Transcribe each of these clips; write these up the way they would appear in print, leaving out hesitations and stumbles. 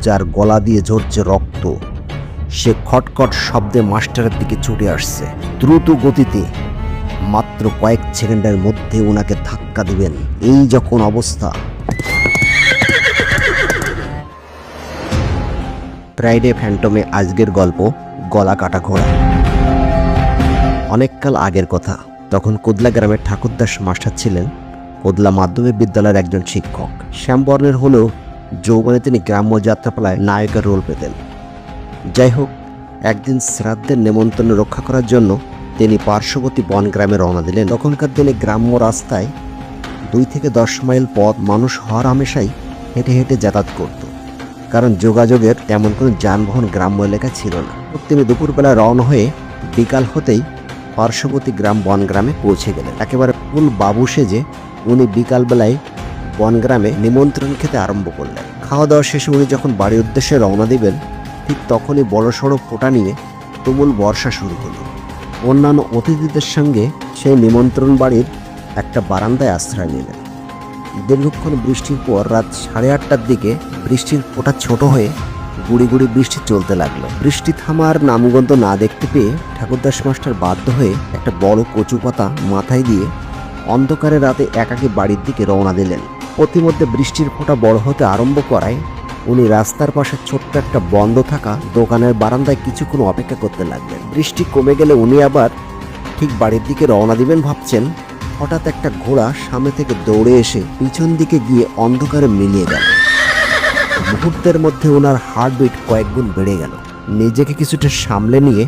যার গলা দিয়ে ঝরছে রক্ত। সে খটখট শব্দে মাস্টারের দিকে ছুটে আসছে দ্রুত গতিতে। মাত্র কয়েক সেকেন্ডের মধ্যে ওনাকে ধাক্কা দিবেন, এই যখন অবস্থা। ফ্রাইডে ফ্যান্টমে আজকের গল্প গলা কাটা ঘোড়া। অনেককাল আগের কথা। তখন কোদলা গ্রামের ঠাকুরদাস মাস্টার ছিলেন কোদলা মাধ্যমিক বিদ্যালয়ের একজন শিক্ষক। শ্যামবর্ণের হলেও যৌবনে তিনি গ্রাম্য যাত্রাপালায় নায়কের রোল পেতেন। যাই হোক, একদিন শ্রাদ্ধের নেমন্তন্ন রক্ষা করার জন্য তিনি পার্শ্ববর্তী বনগ্রামে রওনা দিলেন। তখনকার দিনে গ্রাম্য রাস্তায় 2 থেকে 10 মাইল পথ মানুষ হর হামেশাই হেঁটে হেঁটে যাতায়াত করত, কারণ যোগাযোগের তেমন কোনো যানবাহন গ্রাম্য এলাকায় ছিল না। তিনি দুপুরবেলা রওনা হয়ে বিকাল হতেই পার্শ্ববর্তী গ্রাম বনগ্রামে পৌঁছে গেলেন। একেবারে ফুল বাবু সেজে উনি বিকালবেলায় বনগ্রামে নিমন্ত্রণ খেতে আরম্ভ করলেন। খাওয়া দাওয়া শেষে উনি যখন বাড়ির উদ্দেশ্যে রওনা দিবেন, ঠিক তখনই বড়সড় ফোঁটা নিয়ে তুমুল বর্ষা শুরু হলো। অন্যান্য অতিথিদের সঙ্গে সেই নিমন্ত্রণ বাড়ির একটা বারান্দায় আশ্রয় নিলেন। দীর্ঘক্ষণ বৃষ্টির পর রাত 8:30টার দিকে বৃষ্টির ফোঁটা ছোট হয়ে গুড়ি গুড়ি বৃষ্টি চলতে লাগলো। বৃষ্টি থামার নামগন্ধ না দেখতে পেয়ে ঠাকুরদাস মাস্টার বাধ্য হয়ে একটা বড় কচু পাতা মাথায় দিয়ে অন্ধকারে রাতে একাকী বাড়ির দিকে রওনা দিলেন। প্রতিমধ্যে বৃষ্টির ফোঁটা বড় হতে আরম্ভ করায় উনি রাস্তার পাশে ছোট্ট একটা বন্ধ থাকা দোকানের বারান্দায় কিছুক্ষণ অপেক্ষা করতে লাগলেন। বৃষ্টি কমে গেলে উনি আবার ঠিক বাড়ির দিকে রওনা দিবেন ভাবছেন, হঠাৎ একটা ঘোড়া সামনে থেকে দৌড়ে এসে পিছন দিকে গিয়ে অন্ধকারে মিলিয়ে গেল। মুহূর্তের মধ্যে ওনার হার্টবিট কয়েক গুণ বেড়ে গেল। নিজেকে কিছুটা সামলে নিয়ে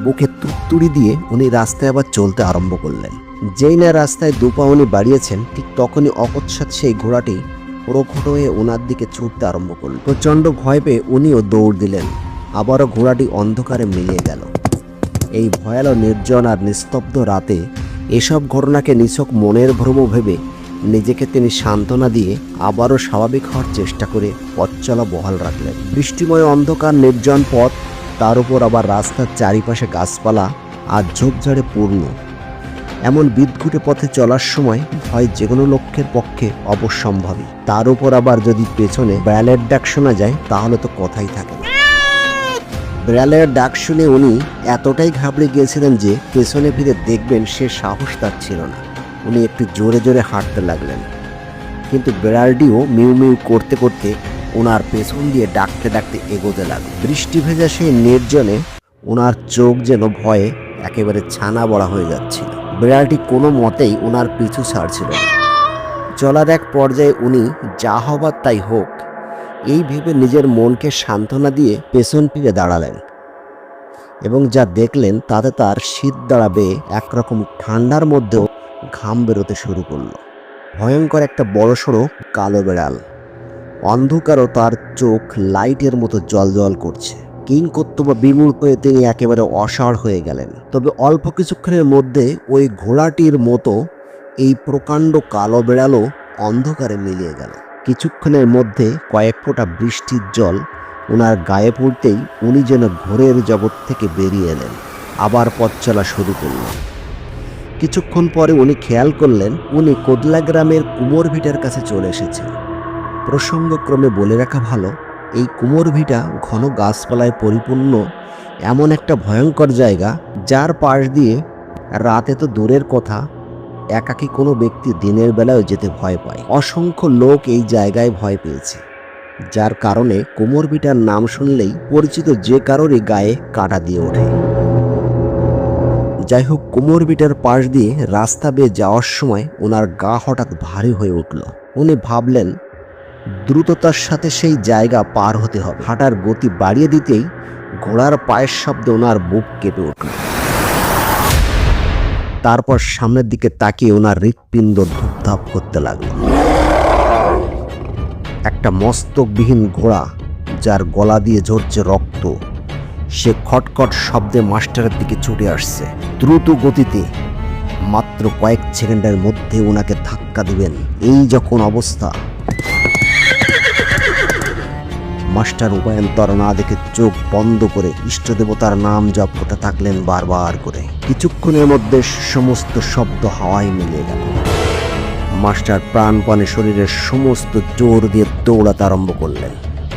বুকে তুড়তুড়ি দিয়ে উনি রাস্তায় আবার চলতে আরম্ভ করলেন। যেই না রাস্তায় দুপা উনি বাড়িয়েছেন, ঠিক তখনই অকস্মাৎ সেই ঘোড়াটি প্রকট হয়ে ওনার দিকে ছুটতে আরম্ভ করল। প্রচণ্ড ভয় পেয়ে উনিও দৌড় দিলেন। আবারও ঘোড়াটি অন্ধকারে মিলিয়ে গেল। এই ভয়াল নির্জন আর নিস্তব্ধ রাতে এসব ঘটনাকে নিছক মনের ভ্রম ভেবে নিজেকে তিনি সান্ত্বনা দিয়ে আবারও স্বাভাবিক হওয়ার চেষ্টা করে পথ চলা বহাল রাখলেন। বৃষ্টিময় অন্ধকার নির্জন পথ, তার উপর আবার রাস্তার চারিপাশে গাছপালা আর ঝোপঝাড়ে পূর্ণ। এমন বিদঘুটে পথে চলার সময় ভয় যে কোনো লক্ষ্যের পক্ষে অবশ্যম্ভাবী। তার উপর আবার যদি পেছনে বিড়ালের ডাক শোনা যায়, তাহলে তো কথাই থাকে না। বিড়ালের ডাক শুনে উনি এতটাই ঘাবড়ে গিয়েছিলেন যে পেছনে ফিরে দেখবেন সে সাহস তার ছিল না। উনি একটু জোরে জোরে হাঁটতে লাগলেন, কিন্তু বিড়ালটিও মিউ মিউ করতে করতে ওনার পেছন দিয়ে ডাকতে ডাকতে এগোতে লাগলো। বৃষ্টি ভেজা সেই নির্জনে ওনার চোখ যেন ভয়ে একেবারে ছানা বড়া হয়ে যাচ্ছিল। বিড়ালটি কোনো মতেই ওনার পিছু ছাড়ছিল না। চলার এক পর্যায়ে উনি যা হবার তাই হোক, এই ভেবে নিজের মনকে সান্ত্বনা দিয়ে পেছন ফিরে দাঁড়ালেন এবং যা দেখলেন তাতে তার শীত দাঁড়াবে একরকম ঠান্ডার মধ্যেও ঘাম বেরোতে শুরু করলো। ভয়ঙ্কর একটা বড়সড় কালো বিড়াল। অন্ধকারও তার চোখ লাইটের মতো জলজল করছে। কিং কর্তব্য বিমূঢ় হয়ে তিনি একেবারে অসাড় হয়ে গেলেন। তবে অল্প কিছুক্ষণের মধ্যে ওই ঘোড়াটির মতো এই প্রকাণ্ড কালো বিড়ালও অন্ধকারে মিলিয়ে গেল। কিছুক্ষণের মধ্যে কয়েক ফোঁটা বৃষ্টির জল ওনার গায়ে পড়তেই উনি যেন ঘোরের জগৎ থেকে বেরিয়ে এলেন, আবার পথ চলা শুরু করলেন। কিছুক্ষণ পরে উনি খেয়াল করলেন উনি কোদলা গ্রামের কুমোর ভিটার কাছে চলে এসেছেন। প্রসঙ্গক্রমে বলে রাখা ভালো, এই কুমোর ভিটা ঘন গাছপালায় পরিপূর্ণ এমন একটা ভয়ঙ্কর জায়গা, যার পাশ দিয়ে রাতে তো দূরের কথা, একাকী কোনো ব্যক্তি দিনের বেলায় যেতে ভয় পায়। অসংখ্য লোক এই জায়গায় ভয় পেয়েছে, যার কারণে কুমোর ভিটার নাম শুনলেই পরিচিত যে কারোরই গায়ে কাঁটা দিয়ে ওঠে। যাই হোক, কুমোর ভিটার পাশ দিয়ে রাস্তা বেয়ে যাওয়ার সময় ওনার গা হঠাৎ ভারী হয়ে উঠল। উনি ভাবলেন দ্রুততার সাথে সেই জায়গা পার হতে হবে। হাঁটার গতি বাড়িয়ে দিতেই ঘোড়ার পায়ের শব্দে ওনার বুক কেঁপে উঠল। তারপর সামনের দিকে তাকিয়ে ওনার হৃৎপিণ্ড ধূপধাপ করতে লাগলো। একটা মস্তকবিহীন ঘোড়া, যার গলা দিয়ে ঝরছে রক্ত, সে খটখট শব্দে মাস্টারের দিকে ছুটে আসছে দ্রুত গতিতে। মাত্র কয়েক সেকেন্ডের মধ্যে ওনাকে ধাক্কা দিবেন, এই যখন অবস্থা। মাস্টার উপায়ন্তর না দেখে চোখ বন্ধ করে ইষ্টদেবতার নাম জপ করতে থাকলেন বারবার করে। কিছুক্ষণের মধ্যে সমস্ত শব্দ হাওয়ায় মিলিয়ে গেল। মাস্টার প্রাণপণে শরীরের সমস্ত জোর দিয়ে দৌড়াতে আরম্ভ করলেন।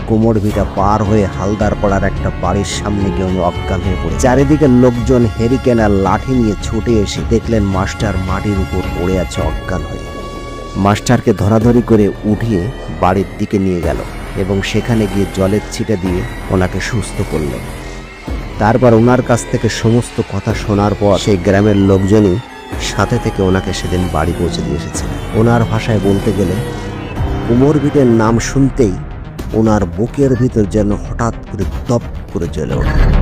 কোমর ভিটা পার হয়ে হালদার পাড়ার একটা বাড়ির সামনে গিয়ে উনি অজ্ঞান হয়ে পড়ে। চারিদিকে লোকজন হেরিকেন আর লাঠি নিয়ে ছুটে এসে দেখলেন মাস্টার মাটির উপর পড়ে আছে অজ্ঞান হয়ে। মাস্টারকে ধরাধরি করে উঠিয়ে বাড়ির দিকে নিয়ে গেল এবং সেখানে গিয়ে জলের ছিটা দিয়ে ওনাকে সুস্থ করলেন। তারপর ওনার কাছ থেকে সমস্ত কথা শোনার পর সেই গ্রামের লোকজনই সাথে থেকে ওনাকে সেদিন বাড়ি পৌঁছে দিয়ে এসেছে। ওনার ভাষায় বলতে গেলে কুমোর ভিটের নাম শুনতেই ওনার বুকের ভিতর যেন হঠাৎ করে দপ করে জ্বলে ওঠে।